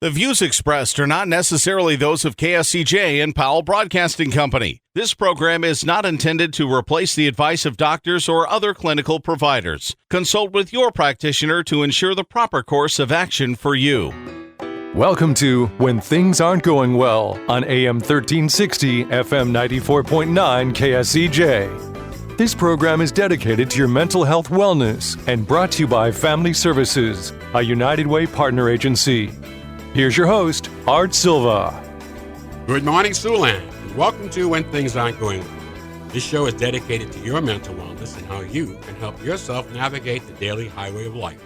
The views expressed are not necessarily those of KSCJ and Powell Broadcasting Company. This program is not intended to replace the advice of doctors or other clinical providers. Consult with your practitioner to ensure the proper course of action for you. Welcome to When Things Aren't Going Well on AM 1360, FM 94.9 KSCJ. This program is dedicated to your mental health wellness and brought to you by Family Services, a United Way partner agency. Here's your host, Art Silva. Good morning, Siouxland, and welcome to When Things Aren't Going Well. This show is dedicated to your mental wellness and how you can help yourself navigate the daily highway of life.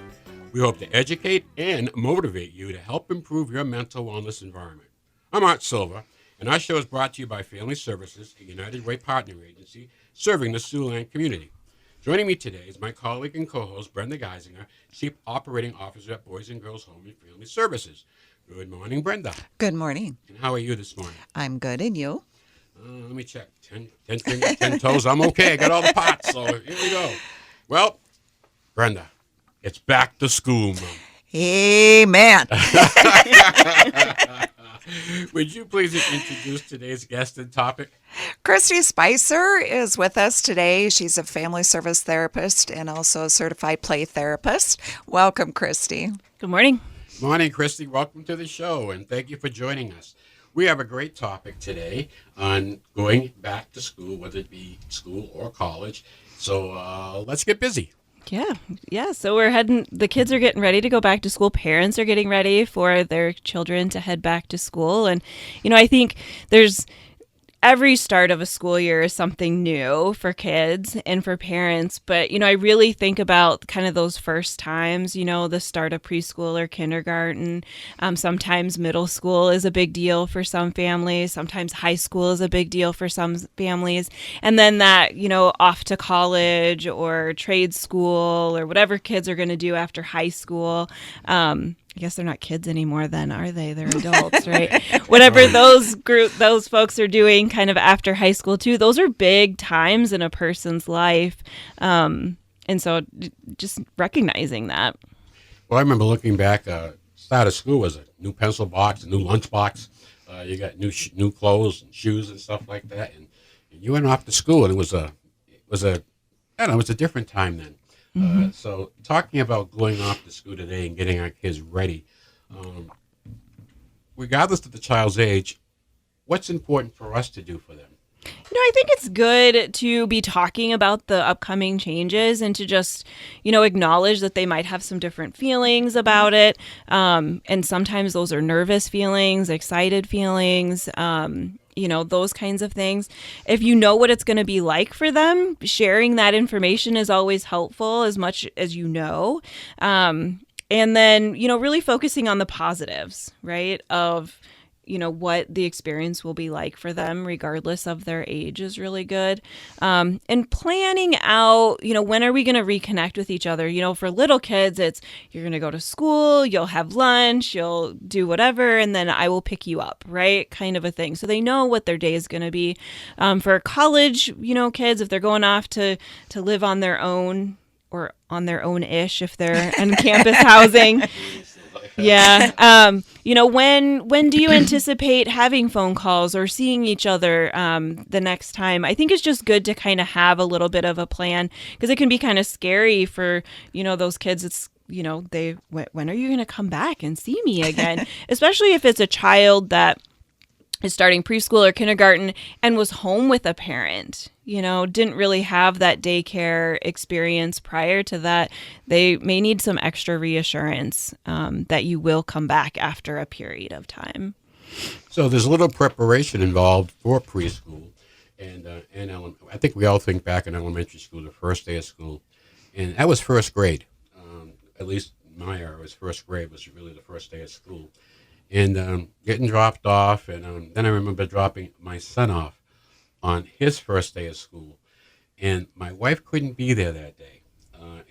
We hope to educate and motivate you to help improve your mental wellness environment. I'm Art Silva, and our show is brought to you by Family Services, a United Way partner agency serving the Siouxland community. Joining me today is my colleague and co-host, Brenda Geisinger, Chief Operating Officer at Boys and Girls Home and Family Services. Good morning, Brenda. Good morning. And how are you this morning? I'm good, and you? Let me check. 10 fingers, 10 toes. I'm okay. I got all the parts, so here we go. Well, Brenda, it's back to school, Mom. Amen. Would you please introduce today's guest and topic? Christy Spicer is with us today. She's a family service therapist and also a certified play therapist. Welcome, Christy. Good morning. Morning, Christy. Welcome to the show, and thank you for joining us. We have a great topic today on going back to school, whether it be school or college. So let's get busy. Yeah. So the kids are getting ready to go back to school. Parents are getting ready for their children to head back to school. And, I think every start of a school year is something new for kids and for parents. But, I really think about kind of those first times, the start of preschool or kindergarten. Sometimes middle school is a big deal for some families. Sometimes high school is a big deal for some families. And then that, off to college or trade school or whatever kids are going to do after high school. I guess they're not kids anymore then, are they? They're adults, right? Whatever those folks are doing kind of after high school too, those are big times in a person's life. And so just recognizing that. Well, I remember looking back, start of school was a new pencil box, a new lunch box. You got new clothes and shoes and stuff like that. And you went off to school, and it was a different time then. Mm-hmm. So talking about going off to school today and getting our kids ready, regardless of the child's age, what's important for us to do for them? I think it's good to be talking about the upcoming changes and to just, acknowledge that they might have some different feelings about it. And sometimes those are nervous feelings, excited feelings, those kinds of things. If you know what it's going to be like for them, sharing that information is always helpful as much as you know. And then, really focusing on the positives, right, of what the experience will be like for them regardless of their age is really good. And planning out, when are we going to reconnect with each other? For little kids, it's you're going to go to school, you'll have lunch, you'll do whatever, and then I will pick you up, right? Kind of a thing. So they know what their day is going to be. For college, kids, if they're going off to live on their own or on their own-ish if they're in campus housing. Yeah. When do you anticipate having phone calls or seeing each other the next time? I think it's just good to kind of have a little bit of a plan because it can be kind of scary for, those kids. It's, when are you going to come back and see me again? Especially if it's a child that is starting preschool or kindergarten and was home with a parent, didn't really have that daycare experience prior to that. They may need some extra reassurance that you will come back after a period of time. So there's a little preparation involved for preschool and I think we all think back in elementary school, the first day of school, and that was first grade. At least my era was first grade was really the first day of school. And getting dropped off, and then I remember dropping my son off on his first day of school. And my wife couldn't be there that day.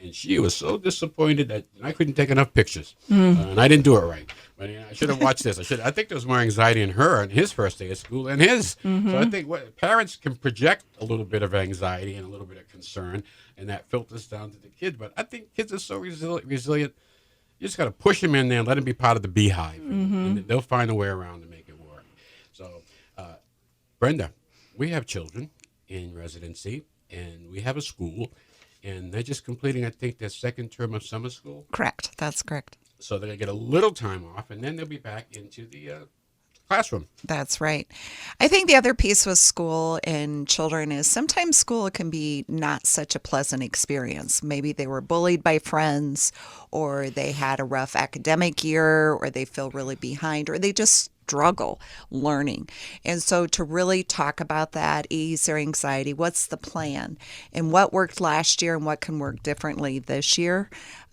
And she was so disappointed that I couldn't take enough pictures. And I didn't do it right. But I should have watched this. I think there was more anxiety in her on his first day of school than his. Mm-hmm. So I think parents can project a little bit of anxiety and a little bit of concern, and that filters down to the kids. But I think kids are so resilient. You just got to push them in there and let them be part of the beehive, and they'll find a way around to make it work. So, Brenda, we have children in residency, and we have a school, and they're just completing, I think, their second term of summer school. Correct. That's correct. So they're going to get a little time off, and then they'll be back into the classroom. That's right. I think the other piece with school and children is sometimes school can be not such a pleasant experience. Maybe they were bullied by friends, or they had a rough academic year, or they feel really behind, or they just struggle learning. And so to really talk about that, ease their anxiety, what's the plan, and what worked last year and what can work differently this year.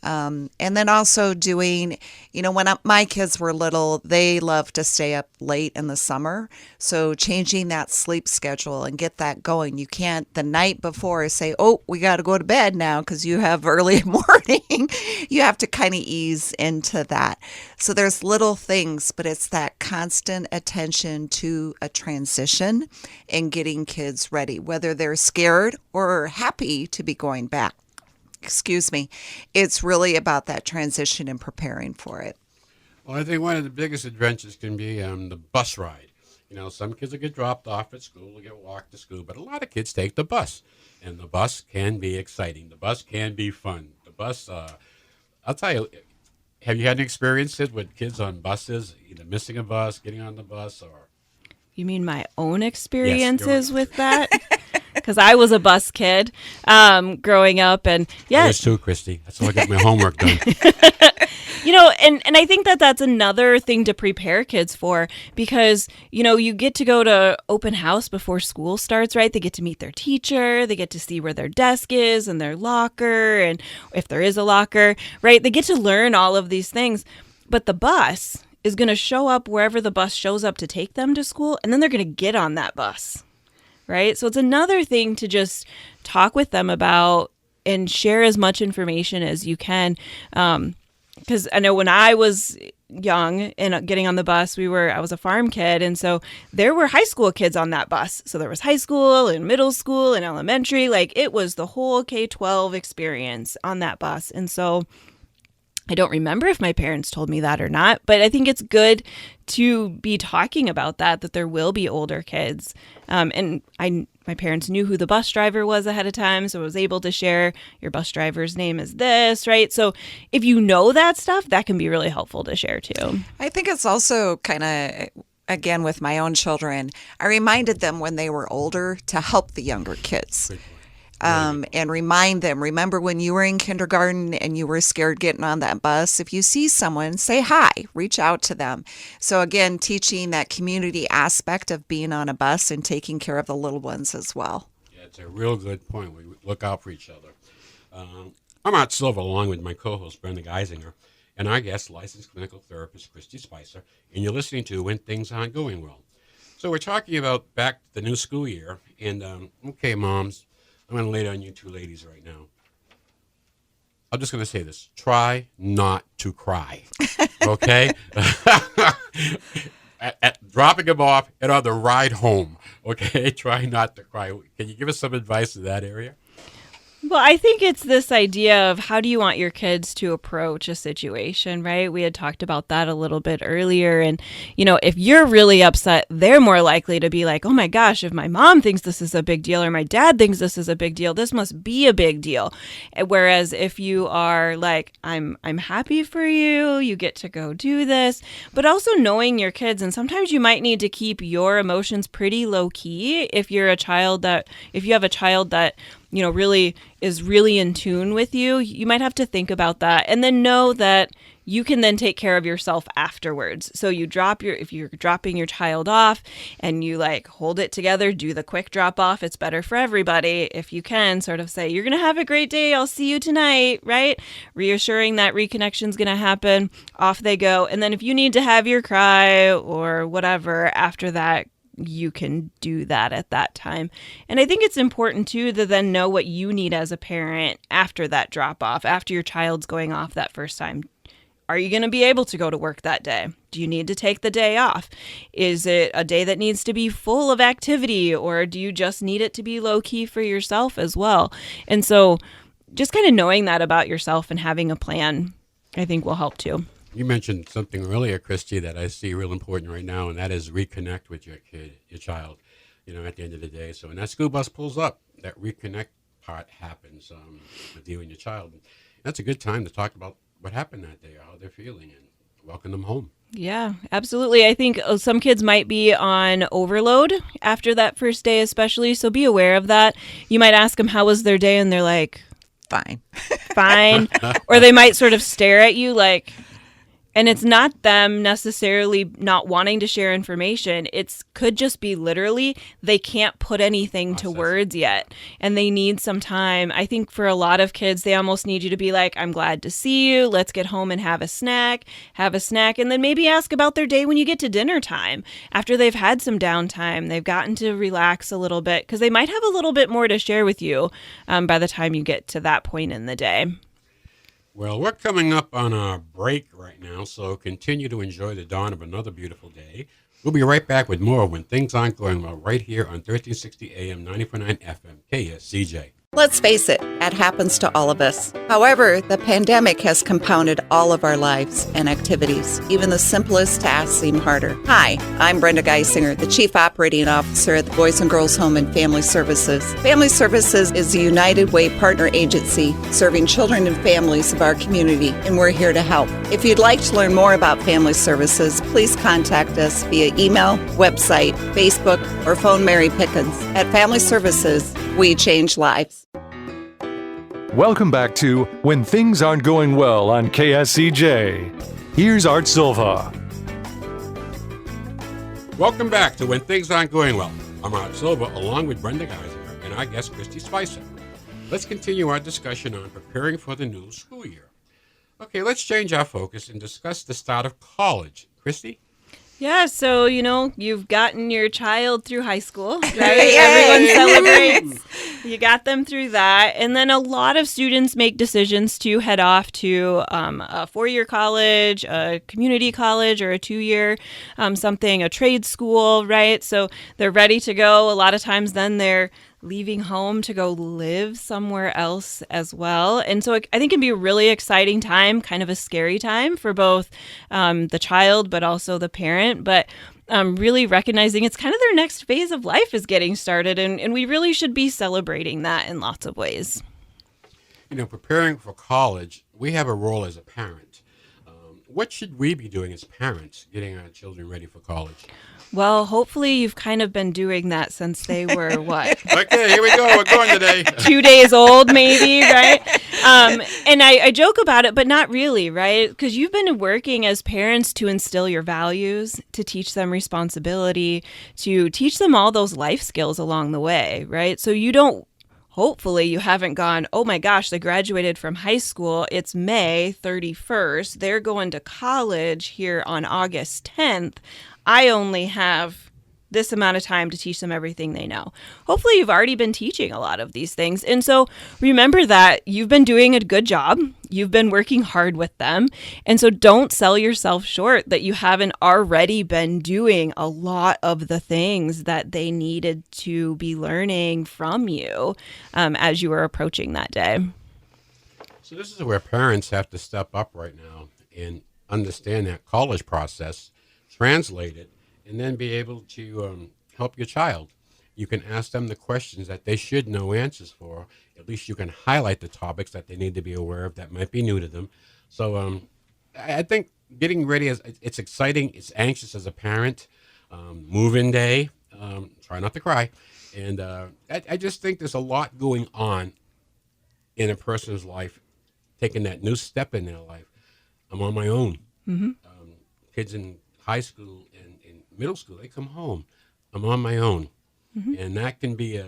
And then also doing, when my kids were little, they loved to stay up late in the summer. So changing that sleep schedule and get that going. You can't the night before say, oh, we got to go to bed now because you have early morning. You have to kind of ease into that. So there's little things, but it's that constant attention to a transition and getting kids ready, whether they're scared or happy to be going back. Excuse me. It's really about that transition and preparing for it. Well, I think one of the biggest adventures can be the bus ride. Some kids will get dropped off at school, will get walked to school, but a lot of kids take the bus. And the bus can be exciting. The bus can be fun. The bus, I'll tell you, have you had any experiences with kids on buses, either missing a bus, getting on the bus, or? You mean my own experiences Yes, with that? Because I was a bus kid growing up, and I was too, Christy. That's how I got my homework done. And I think that that's another thing to prepare kids for, because, you get to go to open house before school starts, right? They get to meet their teacher. They get to see where their desk is and their locker, and if there is a locker, right? They get to learn all of these things. But the bus is going to show up wherever the bus shows up to take them to school, and then they're going to get on that bus, right? So it's another thing to just talk with them about and share as much information as you can. Because I know when I was young and getting on the bus, I was a farm kid. And so there were high school kids on that bus. So there was high school and middle school and elementary. Like, it was the whole K-12 experience on that bus. And so I don't remember if my parents told me that or not, but I think it's good to be talking about that there will be older kids. And my parents knew who the bus driver was ahead of time, so I was able to share, your bus driver's name is this, right? So if you know that stuff, that can be really helpful to share too. I think it's also kind of, again, with my own children, I reminded them when they were older to help the younger kids. And remind them, remember when you were in kindergarten and you were scared getting on that bus? If you see someone, say hi, reach out to them. So again, teaching that community aspect of being on a bus and taking care of the little ones as well. Yeah, it's a real good point. We look out for each other. I'm Art Silva, along with my co-host, Brenda Geisinger, and our guest, licensed clinical therapist, Christy Spicer, and you're listening to When Things Aren't Going Well. So we're talking about back to the new school year, and okay, moms, I'm going to lay it on you two ladies right now. I'm just going to say this. Try not to cry, okay? at dropping them off and on the ride home, okay? Try not to cry. Can you give us some advice in that area? Well, I think it's this idea of how do you want your kids to approach a situation, right? We had talked about that a little bit earlier. And, if you're really upset, they're more likely to be like, oh my gosh, if my mom thinks this is a big deal or my dad thinks this is a big deal, this must be a big deal. Whereas if you are like, I'm happy for you, you get to go do this, but also knowing your kids. And sometimes you might need to keep your emotions pretty low key if you have a child that, really is really in tune with you, you might have to think about that and then know that you can then take care of yourself afterwards. So if you're dropping your child off and you hold it together, do the quick drop off. It's better for everybody. If you can sort of say, you're going to have a great day. I'll see you tonight, right? Reassuring that reconnection's going to happen. Off they go. And then if you need to have your cry or whatever after that, you can do that at that time. And I think it's important too to then know what you need as a parent after that drop off, after your child's going off that first time. Are you going to be able to go to work that day? Do you need to take the day off? Is it a day that needs to be full of activity, or do you just need it to be low key for yourself as well? And so just kind of knowing that about yourself and having a plan I think will help too. You mentioned something earlier, Christy, that I see real important right now, and that is reconnect with your kid, your child, at the end of the day. So when that school bus pulls up, that reconnect part happens with you and your child. And that's a good time to talk about what happened that day, how they're feeling, and welcome them home. Yeah, absolutely. I think some kids might be on overload after that first day, especially. So be aware of that. You might ask them, how was their day? And they're like, Fine. fine. Or they might sort of stare at you like, and it's not them necessarily not wanting to share information. It could just be literally they can't put anything to words yet, and they need some time. I think for a lot of kids, they almost need you to be like, I'm glad to see you. Let's get home and have a snack, and then maybe ask about their day when you get to dinner time. After they've had some downtime, they've gotten to relax a little bit because they might have a little bit more to share with you by the time you get to that point in the day. Well, we're coming up on our break right now, so continue to enjoy the dawn of another beautiful day. We'll be right back with more When Things Aren't Going Well right here on 1360 AM 90.9 FM KSCJ. Let's face it, that happens to all of us. However, the pandemic has compounded all of our lives and activities. Even the simplest tasks seem harder. Hi, I'm Brenda Geisinger, the Chief Operating Officer at the Boys and Girls Home and Family Services. Family Services is a United Way partner agency serving children and families of our community, and we're here to help. If you'd like to learn more about Family Services, please contact us via email, website, Facebook, or phone Mary Pickens. At Family Services, we change lives. Welcome back to When Things Aren't Going Well on KSCJ. Here's Art Silva. Welcome back to When Things Aren't Going Well. I'm Art Silva, along with Brenda Geisinger and our guest, Christy Spicer. Let's continue our discussion on preparing for the new school year. Okay, let's change our focus and discuss the start of college. Christy? Yeah, so, you've gotten your child through high school, right? Everyone celebrates. You got them through that. And then a lot of students make decisions to head off to a four-year college, a community college, or a two-year a trade school, right? So they're ready to go. A lot of times then they're leaving home to go live somewhere else as well. And so I think it can be a really exciting time, kind of a scary time for both the child, but also the parent. But really recognizing it's kind of their next phase of life is getting started. And we really should be celebrating that in lots of ways. Preparing for college, we have a role as a parent. What should we be doing as parents, getting our children ready for college? Well, hopefully you've kind of been doing that since they were, what? Okay, here we go. We're going today. 2 days old, maybe, right? And I joke about it, but not really, right? Because you've been working as parents to instill your values, to teach them responsibility, to teach them all those life skills along the way, right? So hopefully you haven't gone, oh my gosh, they graduated from high school. It's May 31st. They're going to college here on August 10th. I only have this amount of time to teach them everything they know. Hopefully you've already been teaching a lot of these things. And so remember that you've been doing a good job. You've been working hard with them. And so don't sell yourself short that you haven't already been doing a lot of the things that they needed to be learning from you as you were approaching that day. So this is where parents have to step up right now and understand that college process, translate it, and then be able to help your child. You can ask them the questions that they should know answers for. At least you can highlight the topics that they need to be aware of that might be new to them. So I think getting ready, it's exciting. It's anxious as a parent. Move-in day. Try not to cry. And I just think there's a lot going on in a person's life, taking that new step in their life. I'm on my own. Mm-hmm. Kids in high school and in middle school, they come home. I'm on my own. Mm-hmm. And that can be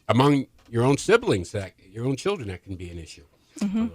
among your own siblings, your own children, that can be an issue. Mm-hmm.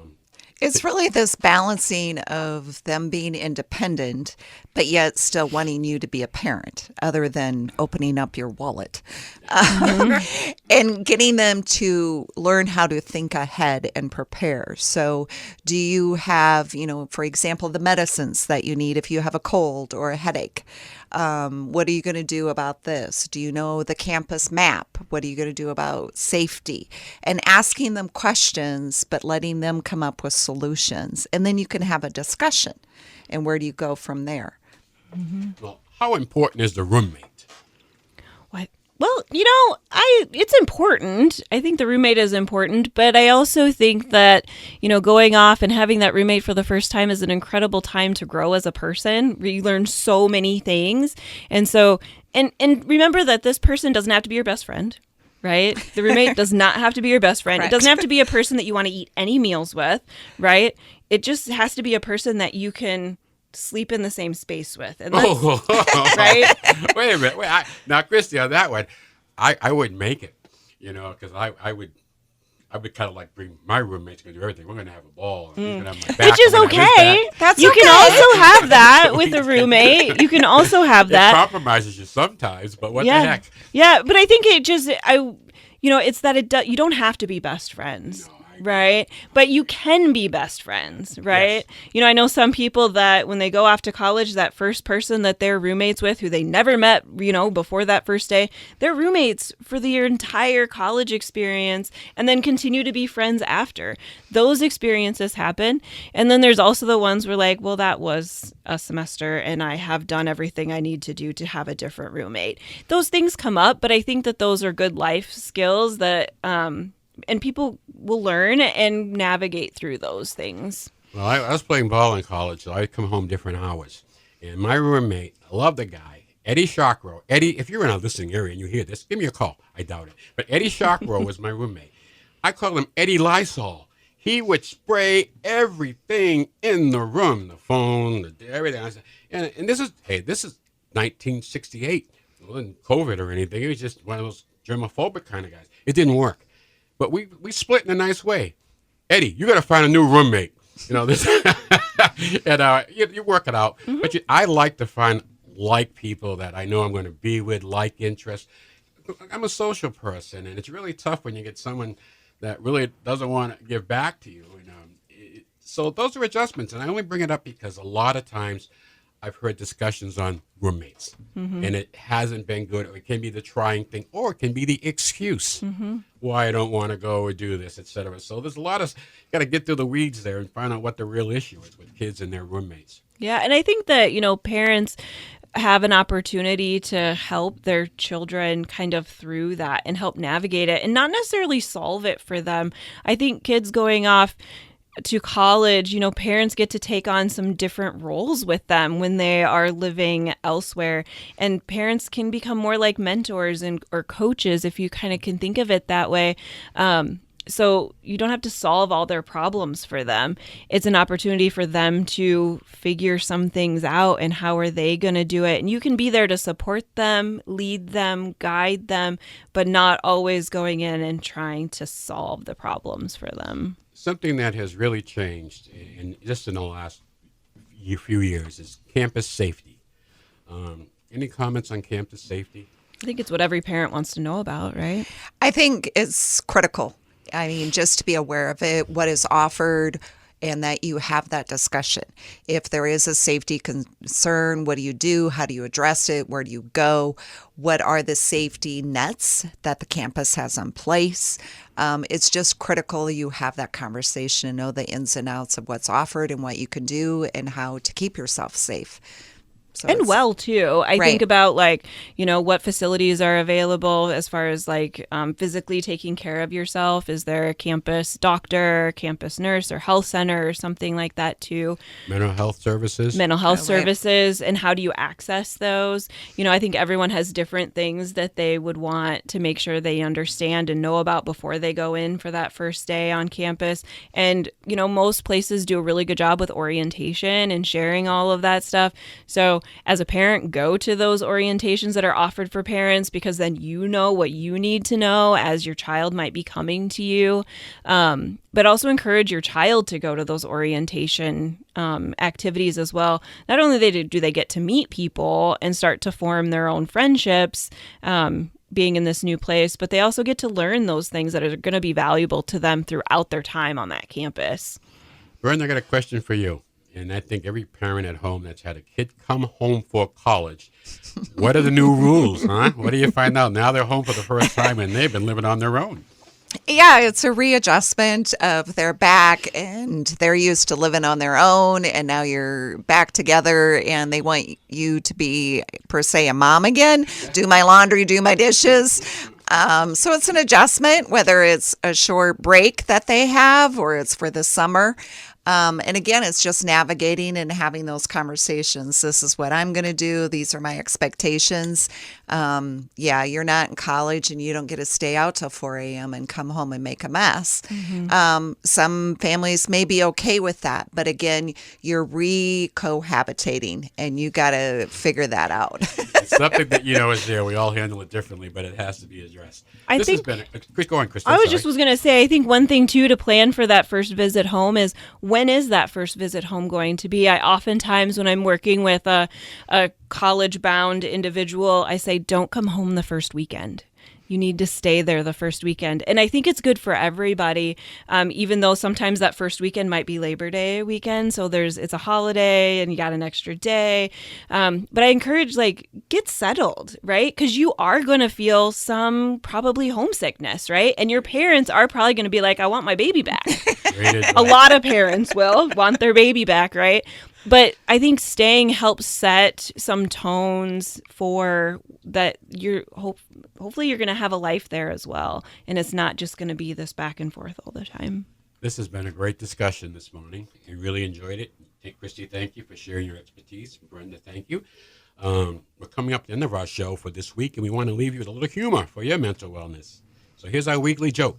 It's really this balancing of them being independent, but yet still wanting you to be a parent, other than opening up your wallet. Mm-hmm. And getting them to learn how to think ahead and prepare. So do you have, for example, the medicines that you need if you have a cold or a headache? What are you going to do about this? Do you know the campus map? What are you going to do about safety? And asking them questions, but letting them come up with solutions, and then you can have a discussion. And where do you go from there? Well, how important is the roommate? What? Well, it's important. I think the roommate is important, but I also think that, going off and having that roommate for the first time is an incredible time to grow as a person. You learn so many things. And so, and remember that this person doesn't have to be your best friend, right? The roommate does not have to be your best friend. Correct. It doesn't have to be a person that you want to eat any meals with, right? It just has to be a person that you can sleep in the same space with. And right? Wait a minute. Now, Christy, on that one, I wouldn't make it, because I would kind of like bring my roommates to do everything. We're going to have a ball. And he's gonna have my back, Which is I'm gonna have his okay. back. That's You okay. can also have that with a roommate. You can also have It that. compromises you sometimes, but what the Yeah. heck? Yeah, but I think it's that you don't have to be best friends. No, Right. But you can be best friends. Right. Yes. I know some people that when they go off to college, that first person that they're roommates with who they never met, before that first day, they're roommates for their entire college experience and then continue to be friends after. Those experiences happen. And then there's also the ones where like, well, that was a semester and I have done everything I need to do to have a different roommate. Those things come up, but I think that those are good life skills that, and people will learn and navigate through those things. Well, I was playing ball in college, so I'd come home different hours. And my roommate, I love the guy, Eddie Shockrow. Eddie, if you're in a listening area and you hear this, give me a call. I doubt it. But Eddie Shockrow was my roommate. I call him Eddie Lysol. He would spray everything in the room, the phone, everything. I said, and this is 1968. It wasn't COVID or anything. He was just one of those germophobic kind of guys. It didn't work. But we split in a nice way. Eddie, you got to find a new roommate. This, and you work it out. Mm-hmm. But I like to find like people that I know I'm going to be with, like interests. I'm a social person, and it's really tough when you get someone that really doesn't want to give back to you. So those are adjustments, and I only bring it up because a lot of times I've heard discussions on roommates, and it hasn't been good. Or it can be the trying thing, or it can be the excuse why I don't want to go or do this, etc. So there's a lot of got to get through the weeds there and find out what the real issue is with kids and their roommates. Yeah, and I think that parents have an opportunity to help their children kind of through that and help navigate it, and not necessarily solve it for them. I think kids going off to college, parents get to take on some different roles with them when they are living elsewhere, and parents can become more like mentors or coaches, if you kind of can think of it that way. So you don't have to solve all their problems for them. It's an opportunity for them to figure some things out, and how are they going to do it? And you can be there to support them, lead them, guide them, but not always going in and trying to solve the problems for them. Something that has really changed in the last few years is campus safety. Any comments on campus safety? I think it's what every parent wants to know about, right? I think it's critical. I mean, just to be aware of it, what is offered, and that you have that discussion. If there is a safety concern, what do you do? How do you address it? Where do you go? What are the safety nets that the campus has in place? It's just critical you have that conversation and know the ins and outs of what's offered and what you can do and how to keep yourself safe. So and well, too. I Right. think about what facilities are available as far as physically taking care of yourself. Is there a campus doctor, campus nurse, or health center or something like that, too? Mental health services. Mental health Oh, right. services, and how do you access those? I think everyone has different things that they would want to make sure they understand and know about before they go in for that first day on campus. And, most places do a really good job with orientation and sharing all of that stuff. So as a parent, go to those orientations that are offered for parents, because then you know what you need to know as your child might be coming to you. But also encourage your child to go to those orientation activities as well. Not only do they get to meet people and start to form their own friendships, being in this new place, but they also get to learn those things that are going to be valuable to them throughout their time on that campus. Vern, I got a question for you. And I think every parent at home that's had a kid come home for college, what are the new rules, huh? What do you find out? Now they're home for the first time and they've been living on their own. Yeah, it's a readjustment of their back, and they're used to living on their own, and now you're back together, and they want you to be, per se, a mom again, do my laundry, do my dishes. So it's an adjustment, whether it's a short break that they have or it's for the summer. And again, it's just navigating and having those conversations. This is what I'm going to do. These are my expectations. Yeah, you're not in college and you don't get to stay out till 4 a.m. and come home and make a mess. Some families may be okay with that. But again, you're re-cohabitating and you got to figure that out. It's something that, is there. We all handle it differently, but it has to be addressed. Go on, Kristen. Was going to say, I think one thing, too, to plan for that first visit home is when is that first visit home going to be? I oftentimes, when I'm working with a college-bound individual, I say, don't come home the first weekend. You need to stay there the first weekend. And I think it's good for everybody, even though sometimes that first weekend might be Labor Day weekend. So it's a holiday and you got an extra day. But I encourage, get settled, right? Because you are going to feel some probably homesickness, right? And your parents are probably going to be like, I want my baby back. A lot of parents will want their baby back, right? But I think staying helps set some tones for that. Hopefully you're going to have a life there as well. And it's not just going to be this back and forth all the time. This has been a great discussion this morning. I really enjoyed it. Christy, thank you for sharing your expertise. Brenda, thank you. We're coming up to the end of our show for this week, and we want to leave you with a little humor for your mental wellness. So here's our weekly joke.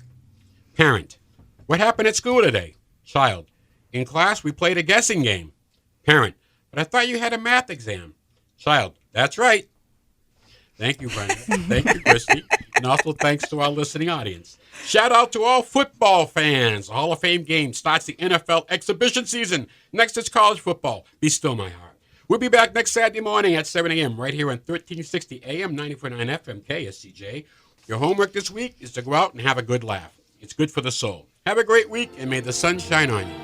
Parent, what happened at school today? Child, in class we played a guessing game. Parent, but I thought you had a math exam. Child, that's right. Thank you, Brenda. Thank you, Christy. And also thanks to our listening audience. Shout out to all football fans. The Hall of Fame game starts the NFL exhibition season. Next is college football. Be still, my heart. We'll be back next Saturday morning at 7 a.m. right here on 1360 AM, 94.9 FM, KSCJ. Your homework this week is to go out and have a good laugh. It's good for the soul. Have a great week, and may the sun shine on you.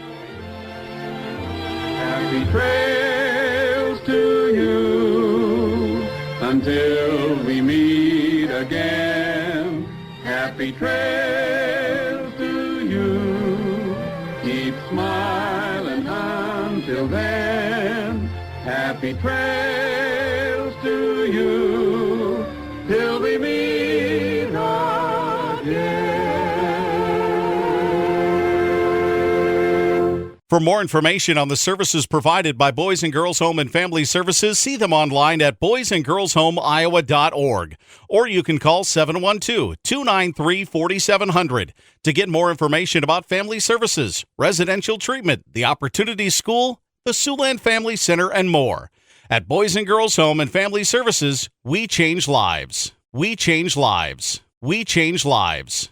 Happy trails to you until we meet again. Happy trails to you. Keep smiling until then. Happy trails to you till we meet again. For more information on the services provided by Boys and Girls Home and Family Services, see them online at boysandgirlshomeiowa.org. Or you can call 712-293-4700 to get more information about family services, residential treatment, the Opportunity School, the Siouxland Family Center, and more. At Boys and Girls Home and Family Services, we change lives. We change lives. We change lives.